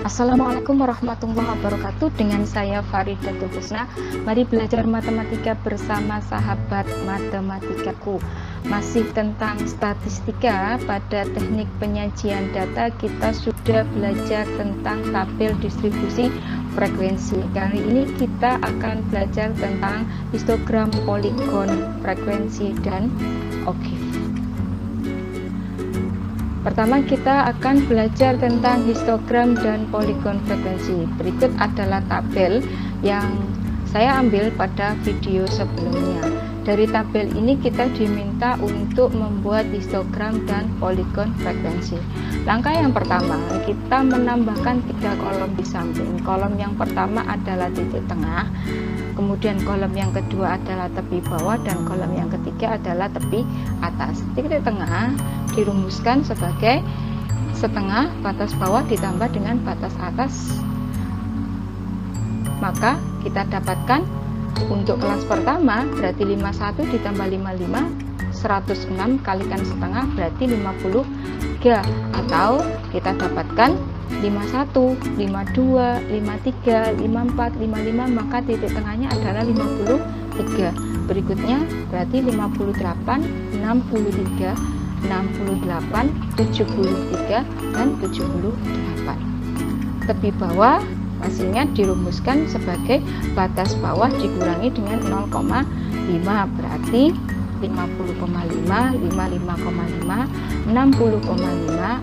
Assalamualaikum warahmatullahi wabarakatuh. Dengan saya Faridatul Husna. Mari belajar matematika bersama sahabat matematikaku. Masih tentang statistika. Pada teknik penyajian data kita sudah belajar tentang tabel distribusi frekuensi. Kali ini kita akan belajar tentang histogram, poligon, frekuensi, dan oktave. Pertama kita akan belajar tentang histogram dan poligon frekuensi. Berikut adalah tabel yang saya ambil pada video sebelumnya. Dari tabel ini kita diminta untuk membuat histogram dan poligon frekuensi. Langkah yang pertama, kita menambahkan 3 kolom di samping. Kolom yang pertama adalah titik tengah, kemudian kolom yang kedua adalah tepi bawah, dan kolom yang ketiga adalah tepi atas. Titik tengah dirumuskan sebagai setengah batas bawah ditambah dengan batas atas. Maka kita dapatkan untuk kelas pertama berarti 51 ditambah 55, 106 kalikan setengah berarti 53, atau kita dapatkan 51, 52, 53, 54, 55, maka titik tengahnya adalah 53. Berikutnya berarti 58, 63, 68, 73, dan 78. Tepi bawah hasilnya dirumuskan sebagai batas bawah dikurangi dengan 0,5 berarti 50,5, 55,5, 60,5,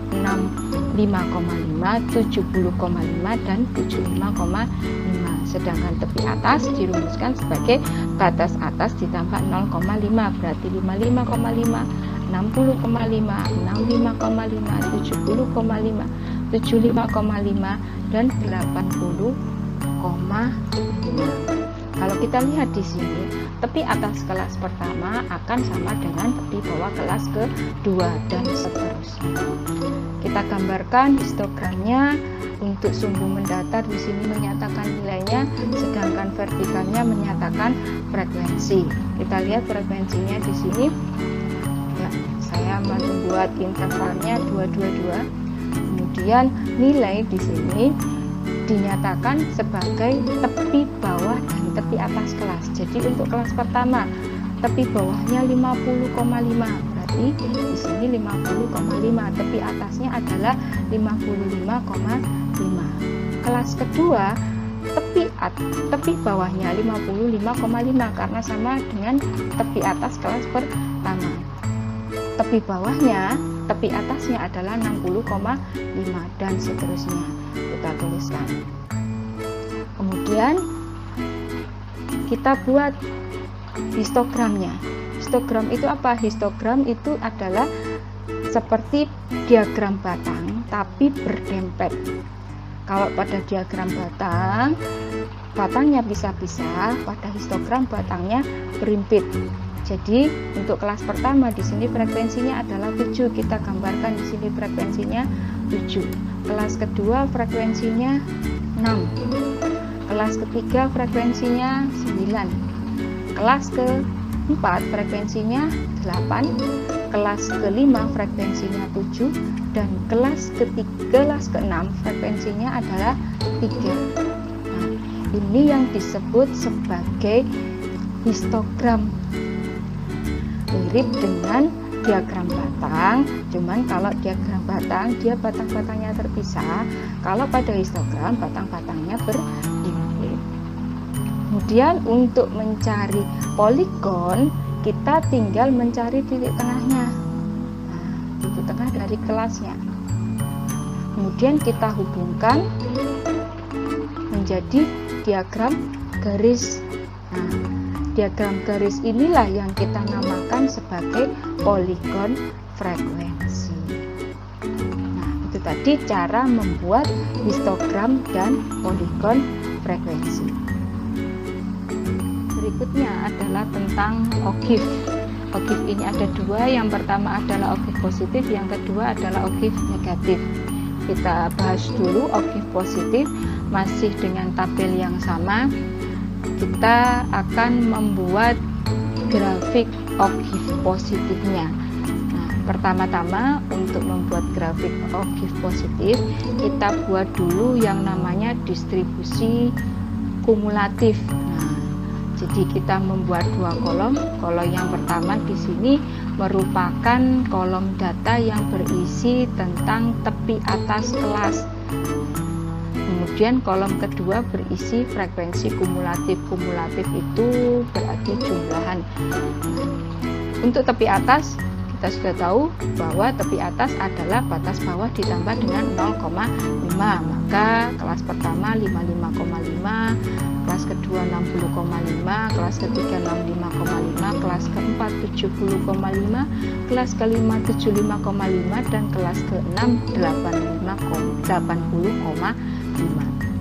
65,5, 70,5, dan 75,5. Sedangkan tepi atas dirumuskan sebagai batas atas ditambah 0,5 berarti 55,5, 60,5, 65,5, 70,5, 75,5, dan 80,5. Kalau kita lihat di sini, tepi atas kelas pertama akan sama dengan tepi bawah kelas kedua, dan seterusnya. Kita gambarkan histogramnya. Untuk sumbu mendatar di sini menyatakan nilainya, sedangkan vertikalnya menyatakan frekuensi. Kita lihat frekuensinya di sini. Ya, saya membuat intervalnya 222. Kemudian nilai di sini dinyatakan sebagai tepi bawah dan tepi atas kelas. Jadi untuk kelas pertama tepi bawahnya 50,5 berarti di sini 50,5, tepi atasnya adalah 55,5. Kelas kedua tepi bawahnya 55,5 karena sama dengan tepi atas kelas pertama. Tepi bawahnya, tepi atasnya adalah 60,5, dan seterusnya. Kita tuliskan. Kemudian kita buat histogramnya. Histogram itu apa? Histogram itu adalah seperti diagram batang tapi berdempet. Kalau pada diagram batang, batangnya pisah-pisah, pada histogram batangnya berimpit. Jadi untuk kelas pertama di sini frekuensinya adalah 7. Kita gambarkan di sini frekuensinya 7. Kelas kedua frekuensinya 6. Kelas ketiga frekuensinya 9. Kelas keempat frekuensinya 8. Kelas kelima frekuensinya 7, dan kelas keenam frekuensinya adalah 3. Nah, ini yang disebut sebagai histogram. Mirip dengan diagram batang, cuman kalau diagram batang dia batang-batangnya terpisah, kalau pada histogram batang-batangnya berimpit. Kemudian untuk mencari poligon kita tinggal mencari titik tengahnya. Nah, titik tengah dari kelasnya. Kemudian kita hubungkan menjadi diagram garis. Nah, diagram garis inilah yang kita namakan sebagai poligon frekuensi. Nah, itu tadi cara membuat histogram dan poligon frekuensi. Berikutnya adalah tentang oktave. Oktave ini ada 2. Yang pertama adalah oktave positif, yang kedua adalah oktave negatif. Kita bahas dulu oktave positif, masih dengan tabel yang sama. Kita akan membuat grafik oktave positifnya. Nah, Pertama-tama untuk membuat grafik OGIF positif, kita buat dulu yang namanya distribusi kumulatif. Nah, jadi kita membuat dua kolom. Kolom yang pertama di sini merupakan kolom data yang berisi tentang tepi atas kelas. Kemudian kolom kedua berisi frekuensi kumulatif. Kumulatif itu berarti jumlahan. Untuk tepi atas, kita sudah tahu bahwa tepi atas adalah batas bawah ditambah dengan 0,5. Maka kelas pertama 55,5, kelas kedua 60,5, kelas ketiga 65,5, kelas keempat 70,5, kelas kelima 75,5, dan kelas keenam 80,5.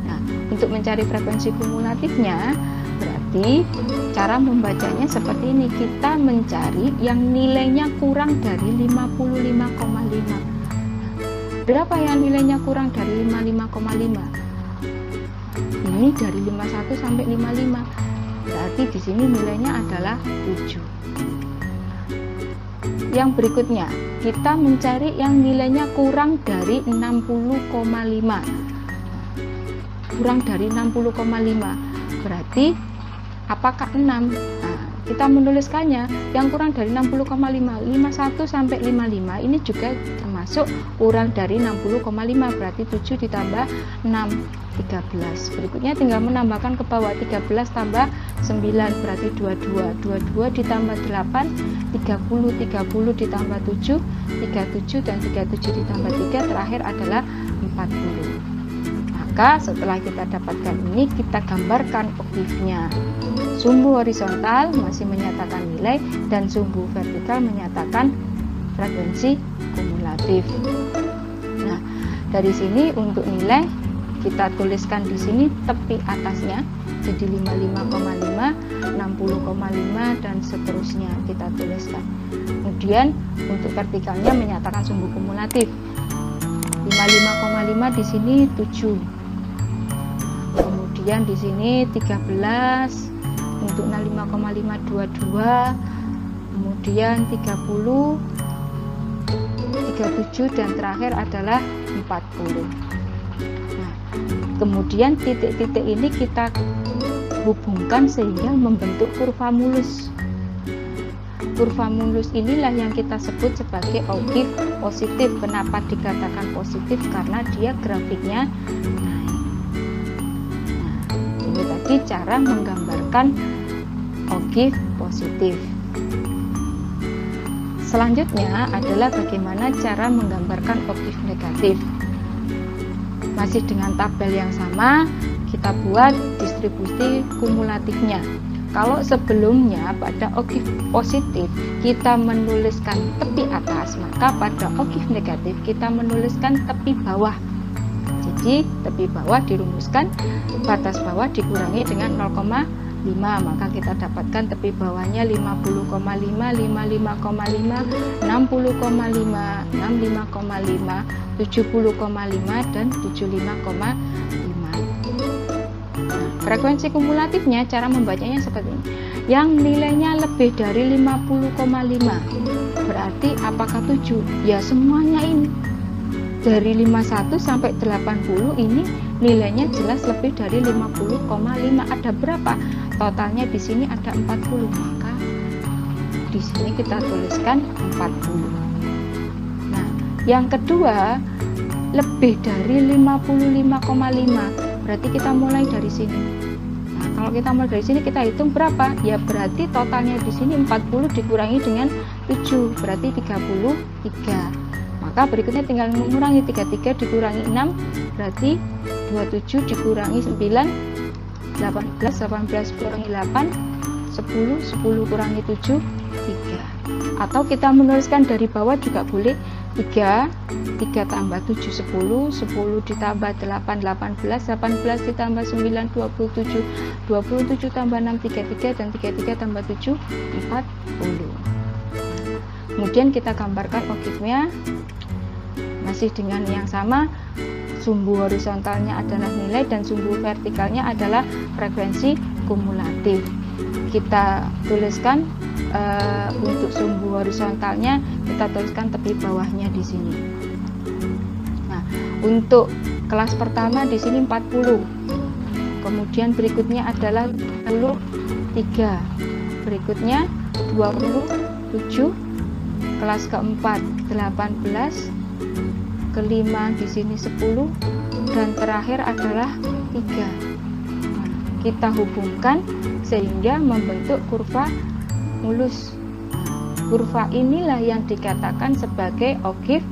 Nah, untuk mencari frekuensi kumulatifnya, berarti cara membacanya seperti ini. Kita mencari yang nilainya kurang dari 55,5. Berapa yang nilainya kurang dari 55,5? Ini dari 51 sampai 55. Berarti di sini nilainya adalah 7. Yang berikutnya, kita mencari yang nilainya kurang dari 60,5. Kurang dari 60,5 berarti apakah 6? Nah, kita menuliskannya yang kurang dari 60,5, 51 sampai 55 ini juga termasuk kurang dari 60,5, berarti 7 ditambah 6, 13. Berikutnya tinggal menambahkan ke bawah, 13 tambah 9 berarti 22, 22 ditambah 8, 30, 30 ditambah 7, 37, dan 37 ditambah 3 terakhir adalah 40. Maka setelah kita dapatkan ini, kita gambarkan OGIF-nya. Sumbu horizontal masih menyatakan nilai dan sumbu vertikal menyatakan frekuensi kumulatif. Nah, dari sini untuk nilai kita tuliskan di sini tepi atasnya jadi 55,5, 60,5, dan seterusnya kita tuliskan. Kemudian untuk vertikalnya menyatakan sumbu kumulatif. 55,5 di sini 7. Kemudian di sini 13, untuk 65,5 22, kemudian 30, 37, dan terakhir adalah 40. Nah, kemudian titik-titik ini kita hubungkan sehingga membentuk kurva mulus. Kurva mulus inilah yang kita sebut sebagai OGIF positif. Kenapa dikatakan positif? Karena dia grafiknya naik. Nah, ini tadi cara menggambarkan OGIF positif. Selanjutnya adalah bagaimana cara menggambarkan OGIF negatif. Masih dengan tabel yang sama, kita buat distribusi kumulatifnya. Kalau sebelumnya pada OGIF positif kita menuliskan tepi atas, maka pada OGIF negatif kita menuliskan tepi bawah. Jadi tepi bawah dirumuskan batas bawah dikurangi dengan 0,5, maka kita dapatkan tepi bawahnya 50,5, 55,5, 60,5, 65,5, 70,5, dan 75,5. Frekuensi kumulatifnya cara membacanya seperti ini. Yang nilainya lebih dari 50,5 berarti apakah 7? Ya semuanya ini. Dari 51 sampai 80 ini nilainya jelas lebih dari 50,5. Ada berapa? Totalnya di sini ada 40. Maka di sini kita tuliskan 40. Nah, yang kedua lebih dari 55,5 berarti kita mulai dari sini. Nah, kalau kita mulai dari sini kita hitung berapa? Ya berarti totalnya di sini 40 dikurangi dengan 7 berarti 33. Maka berikutnya tinggal mengurangi 33 dikurangi 6 berarti 27 dikurangi 9 18, 18 kurangi 8 10, 10 kurangi 7 3. Atau kita menuliskan dari bawah juga boleh. 3 tambah 7 10, 10 ditambah 8 18, 18 ditambah 9 27, 27 tambah 6 33, dan 33 tambah 7 40. Kemudian kita gambarkan OGIF-nya masih dengan yang sama. Sumbu horizontalnya adalah nilai dan sumbu vertikalnya adalah frekuensi kumulatif. kita tuliskan untuk sumbu horizontalnya kita tuliskan tepi bawahnya di sini. Nah, untuk kelas pertama di sini 40. Kemudian berikutnya adalah 23. Berikutnya 27. Kelas keempat 18. Kelima di sini 10 dan terakhir adalah 3. Nah, kita hubungkan sehingga membentuk kurva mulus. Kurva inilah yang dikatakan sebagai ogive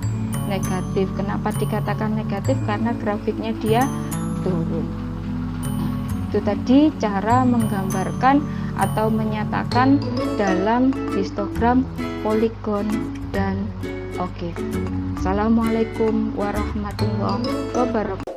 negatif. Kenapa dikatakan negatif? Karena grafiknya dia turun. Itu tadi cara menggambarkan atau menyatakan dalam histogram poligon dan ogive. Assalamualaikum warahmatullahi wabarakatuh.